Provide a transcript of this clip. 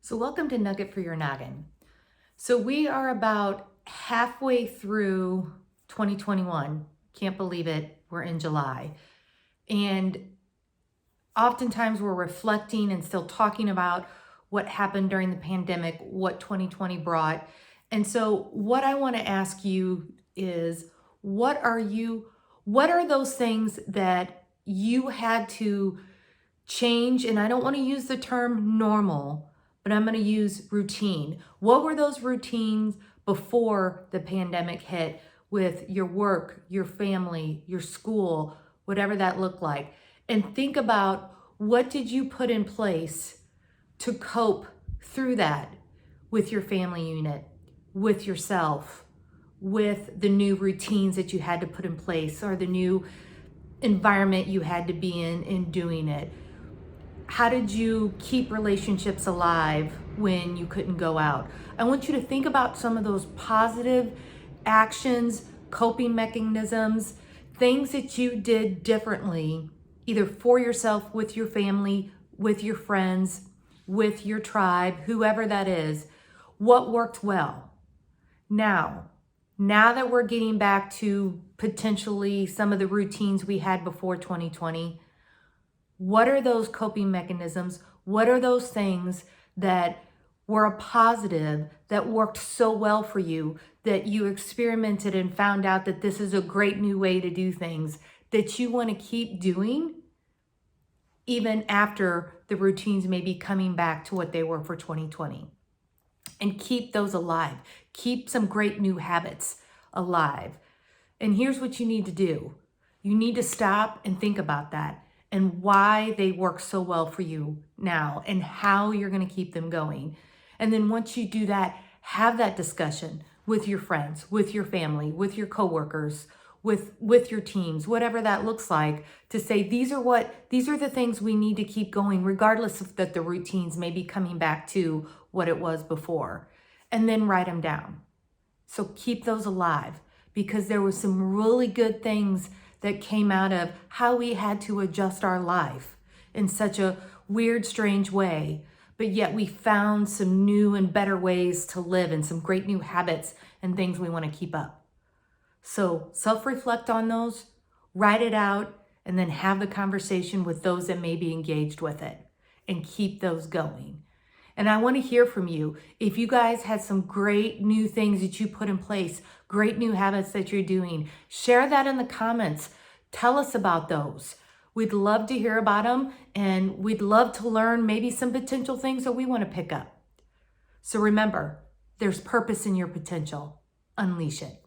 So welcome to Nugget for your Noggin. So we are about halfway through 2021. Can't believe it. We're in July. And oftentimes we're reflecting and still talking about what happened during the pandemic, what 2020 brought. And so what I want to ask you is, what are those things that you had to change? And I don't want to use the term normal, but I'm going to use routine. What were those routines before the pandemic hit with your work, your family, your school, whatever that looked like? And think about, what did you put in place to cope through that with your family unit, with yourself, with the new routines that you had to put in place, or the new environment you had to be in doing it? How did you keep relationships alive when you couldn't go out? I want you to think about some of those positive actions, coping mechanisms, things that you did differently, either for yourself, with your family, with your friends, with your tribe, whoever that is. What worked well? Now that we're getting back to potentially some of the routines we had before 2020, what are those coping mechanisms? What are those things that were a positive, that worked so well for you, that you experimented and found out that this is a great new way to do things, that you want to keep doing even after the routines may be coming back to what they were for 2020? And keep those alive. Keep some great new habits alive. And here's what you need to do. You need to stop and think about that, and why they work so well for you now, and how you're going to keep them going. And then once you do that, have that discussion with your friends, with your family, with your coworkers, with your teams, whatever that looks like, to say, these are the things we need to keep going, regardless of that the routines may be coming back to what it was before. And then write them down. So keep those alive, because there was some really good things that came out of how we had to adjust our life in such a weird, strange way. But yet we found some new and better ways to live, and some great new habits and things we want to keep up. So self-reflect on those, write it out, and then have the conversation with those that may be engaged with it, and keep those going. And I want to hear from you. If you guys had some great new things that you put in place, great new habits that you're doing, share that in the comments. Tell us about those. We'd love to hear about them, and we'd love to learn maybe some potential things that we want to pick up. So remember, there's purpose in your potential. Unleash it.